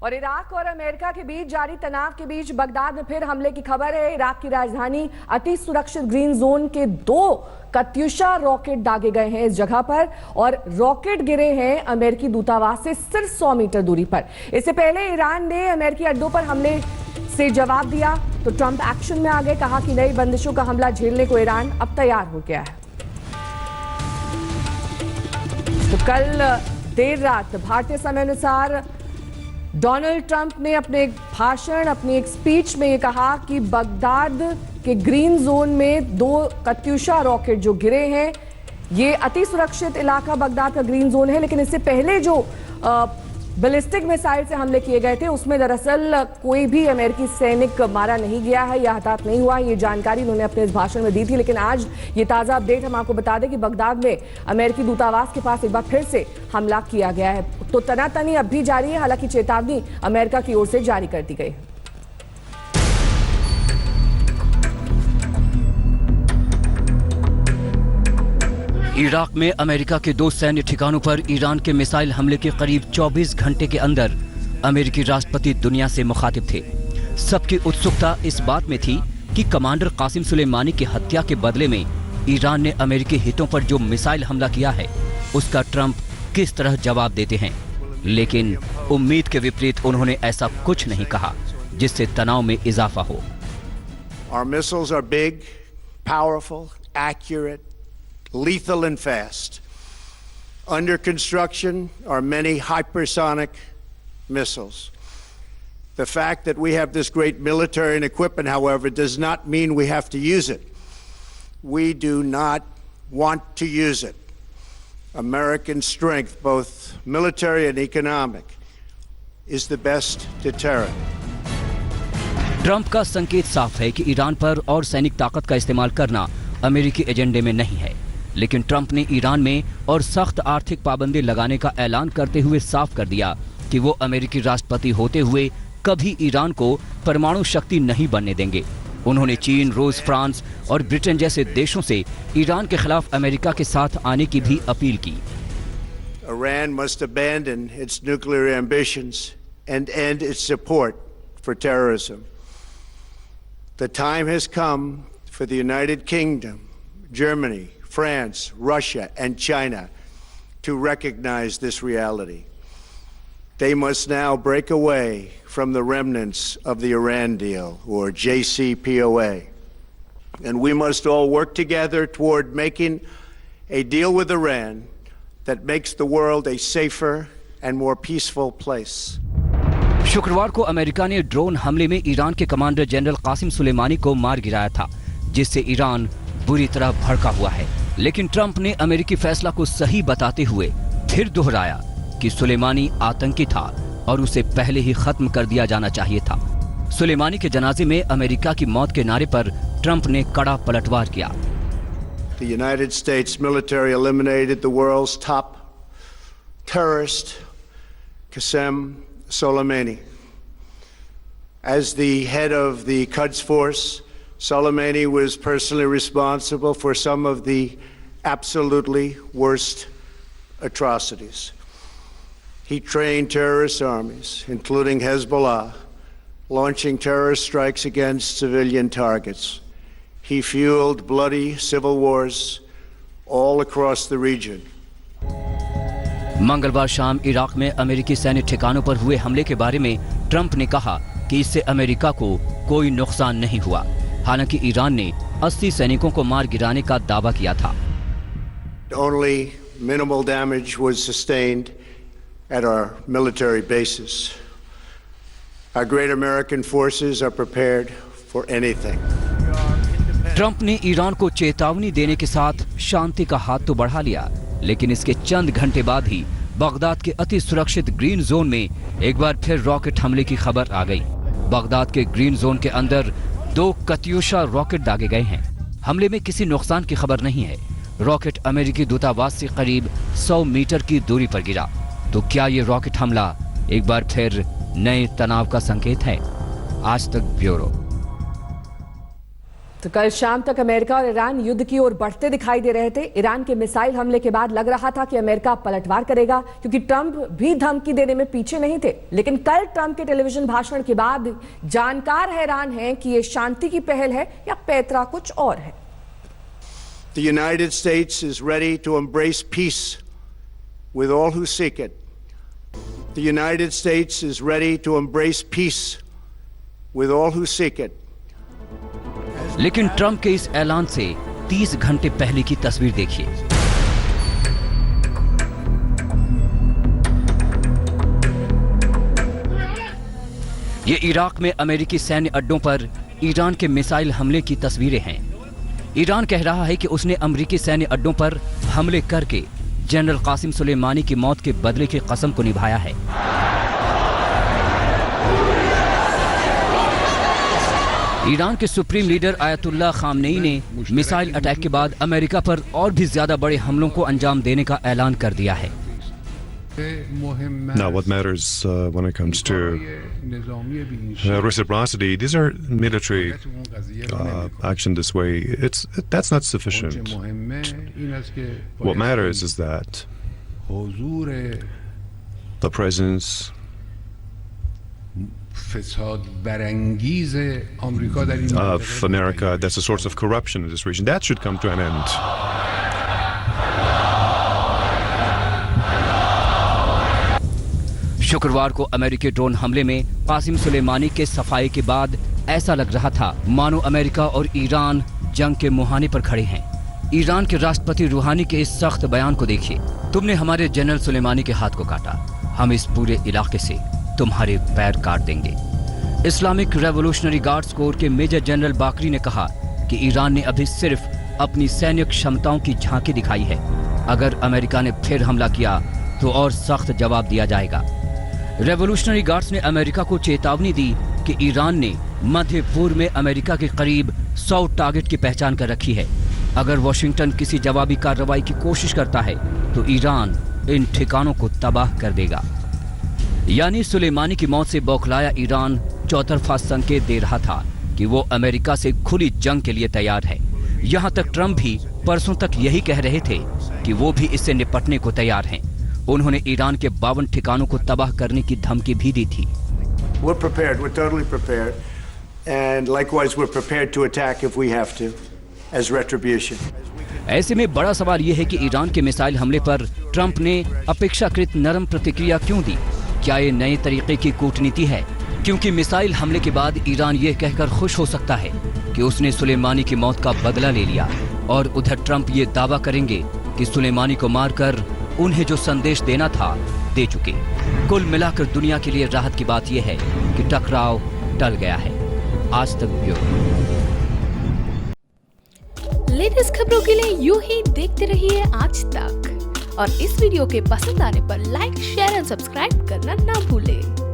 और इराक और अमेरिका के बीच जारी तनाव के बीच बगदाद में फिर हमले की खबर है। इराक की राजधानी अति सुरक्षित ग्रीन जोन के 2 कत्यूशा रॉकेट दागे गए हैं इस जगह पर, और रॉकेट गिरे हैं अमेरिकी दूतावास से सिर्फ 100 मीटर दूरी पर। इससे पहले ईरान ने अमेरिकी अड्डों पर हमले से जवाब दिया तो ट्रंप एक्शन में आ गए। कहा कि नई बंदिशों का हमला झेलने को ईरान अब तैयार हो गया है। तो कल देर रात भारतीय समय अनुसार डोनाल्ड ट्रंप ने अपने एक भाषण, अपनी एक स्पीच में ये कहा कि बगदाद के ग्रीन जोन में 2 कत्यूशा रॉकेट जो गिरे हैं, ये अति सुरक्षित इलाका बगदाद का ग्रीन जोन है। लेकिन इससे पहले जो बैलिस्टिक मिसाइल से हमले किए गए थे उसमें दरअसल कोई भी अमेरिकी सैनिक मारा नहीं गया है या हताहत नहीं हुआ। ये जानकारी उन्होंने अपने इस भाषण में दी थी। लेकिन आज ये ताज़ा अपडेट हम आपको बता दें कि बगदाद में अमेरिकी दूतावास के पास एक बार फिर से हमला किया गया है। तो तनातनी अब भी जारी है, हालांकि चेतावनी अमेरिका की ओर से जारी कर दी गई है। इराक में अमेरिका के 2 सैन्य ठिकानों पर ईरान के मिसाइल हमले के करीब 24 घंटे के अंदर अमेरिकी राष्ट्रपति दुनिया से मुखातिब थे। सबकी उत्सुकता इस बात में थी कि कमांडर कासिम सुलेमानी की हत्या के बदले में ईरान ने अमेरिकी हितों पर जो मिसाइल हमला किया है उसका ट्रंप किस तरह जवाब देते हैं। लेकिन उम्मीद के विपरीत उन्होंने ऐसा कुछ नहीं कहा जिससे तनाव में इजाफा हो। Our missiles are big, powerful, accurate, lethal and fast. Under construction are many hypersonic missiles. The fact that we have this great military and equipment, however, does not mean we have to use it. We do not want to use it. American strength, both military and economic, is the best deterrent. Trump का संकेत साफ है कि Iran पर और सैनिक ताकत का इस्तेमाल करना अमेरिकी एजेंडे में नहीं है। लेकिन ट्रंप ने ईरान में और सख्त आर्थिक पाबंदी लगाने का ऐलान करते हुए साफ कर दिया कि वो अमेरिकी राष्ट्रपति होते हुए कभी ईरान को परमाणु शक्ति नहीं बनने देंगे। उन्होंने चीन, रूस, फ्रांस और ब्रिटेन जैसे देशों से ईरान के खिलाफ अमेरिका के साथ आने की भी अपील की। Iran must abandon its nuclear ambitions and end its support for terrorism. The time has come for the United Kingdom, Germany, France, Russia, and China to recognize this reality. They must now break away from the remnants of the Iran deal, or JCPOA. And we must all work together toward making a deal with Iran that makes the world a safer and more peaceful place. शुक्रवार को America ने drone हमले में Iran के commander general Qasem Sulemani को मार गिराया था, जिससे ईरान बुरी तरह भड़का हुआ है। लेकिन ट्रंप ने अमेरिकी फैसला को सही बताते हुए फिर दोहराया कि सुलेमानी आतंकी था और उसे पहले ही खत्म कर दिया जाना चाहिए था। सुलेमानी के जनाजे में अमेरिका की मौत के नारे पर ट्रंप ने कड़ा पलटवार किया। The United States military eliminated the world's top terrorist, Qasem Soleimani. As the head of the Quds Force, Soleimani was personally responsible for some of the absolutely worst atrocities. He trained terrorist armies, including Hezbollah, launching terrorist strikes against civilian targets. He fueled bloody civil wars all across the region. मंगलवार शाम Iraq में अमेरिकी सैन्य ठिकानों पर हुए हमले के बारे में ट्रंप ने कहा कि इससे अमेरिका को कोई नुकसान नहीं हुआ। हालांकि ईरान ने 80 सैनिकों को मार गिराने का दावा किया था। Only minimal damage was sustained at our military bases. Our great American forces are prepared for anything. Trump ने ईरान को चेतावनी देने के साथ शांति का हाथ तो बढ़ा लिया, लेकिन इसके चंद घंटे बाद ही बगदाद के अति सुरक्षित ग्रीन जोन में एक बार फिर रॉकेट हमले की खबर आ गई। बगदाद के ग्रीन जोन के अंदर 2 कत्यूशा रॉकेट दागे गए हैं। हमले में किसी नुकसान की खबर नहीं है। रॉकेट अमेरिकी दूतावास से करीब 100 मीटर की दूरी पर गिरा। तो क्या ये रॉकेट हमला एक बार फिर नए तनाव का संकेत है? आज तक ब्यूरो। तो कल शाम तक अमेरिका और ईरान युद्ध की ओर बढ़ते दिखाई दे रहे थे। ईरान के मिसाइल हमले के बाद लग रहा था कि अमेरिका पलटवार करेगा, क्योंकि ट्रंप भी धमकी देने में पीछे नहीं थे। लेकिन कल ट्रंप के टेलीविजन भाषण के बाद जानकार हैरान हैं कि ये शांति की पहल है या पैतरा कुछ और है। The United States is ready to embrace peace with all who seek it. The United States is ready to embrace peace with all who seek it. लेकिन ट्रंप के इस ऐलान से 30 घंटे पहले की तस्वीर देखिए। ये इराक में अमेरिकी सैन्य अड्डों पर ईरान के मिसाइल हमले की तस्वीरें हैं। ईरान कह रहा है कि उसने अमेरिकी सैन्य अड्डों पर हमले करके जनरल कासिम सुलेमानी की मौत के बदले की कसम को निभाया है। ईरान के सुप्रीम लीडर आयतुल्लाह खामनेई ने मिसाइल अटैक के बाद अमेरिका पर और भी ज्यादा बड़े हमलों को अंजाम देने का ऐलान कर दिया है। Now, what matters when it comes to reciprocity, these are military action this way. That's not sufficient. What matters is that the presence of America, that's a source of corruption in this region, that should come to an end. शुक्रवार को अमेरिकी drone हमले में कासिम सुलेमानी के सफाई के बाद ऐसा लग रहा था मानो अमेरिका और ईरान जंग के मुहाने पर खड़े हैं। ईरान के राष्ट्रपति रूहानी के इस सख्त बयान को देखिए। तुमने हमारे जनरल सुलेमानी के हाथ को काटा, हम इस पूरे इलाके से तुम्हारे पैर काट देंगे। इस्लामिक रेवोल्यूशनरी गार्ड्स कोर के मेजर जनरल बाकरी ने कहा कि ईरान ने अभी सिर्फ अपनी सैन्य क्षमताओं की झांकी दिखाई है। अगर अमेरिका ने फिर हमला किया तो और सख्त जवाब दिया जाएगा। रेवोल्यूशनरी गार्ड्स ने अमेरिका को चेतावनी दी कि ईरान ने मध्य पूर्व में अमेरिका के करीब 100 टारगेट की पहचान कर रखी है। अगर वॉशिंगटन किसी जवाबी कार्रवाई की कोशिश करता है तो ईरान इन ठिकानों को तबाह कर देगा। यानी सुलेमानी की मौत से बौखलाया ईरान चौतरफा संकेत दे रहा था कि वो अमेरिका से खुली जंग के लिए तैयार है। यहाँ तक ट्रंप भी परसों तक यही कह रहे थे कि वो भी इससे निपटने को तैयार हैं। उन्होंने ईरान के 52 ठिकानों को तबाह करने की धमकी भी दी थी। We're prepared. We're totally prepared. And likewise, we're prepared to attack if we have to, as retribution. ऐसे में बड़ा सवाल यह है कि ईरान के मिसाइल हमले पर ट्रंप ने अपेक्षाकृत नरम प्रतिक्रिया क्यों दी? क्या ये नए तरीके की कूटनीति है? क्योंकि मिसाइल हमले के बाद ईरान ये कहकर खुश हो सकता है कि उसने सुलेमानी की मौत का बदला ले लिया, और उधर ट्रंप ये दावा करेंगे कि सुलेमानी को मारकर उन्हें जो संदेश देना था दे चुके। कुल मिलाकर दुनिया के लिए राहत की बात यह है कि टकराव टल गया है। आज तक ब्यूरो। लेटेस्ट खबरों के लिए यूं ही देखते रहिए आज तक, और इस वीडियो के पसंद आने पर लाइक, शेयर एंड सब्सक्राइब करना ना भूलें।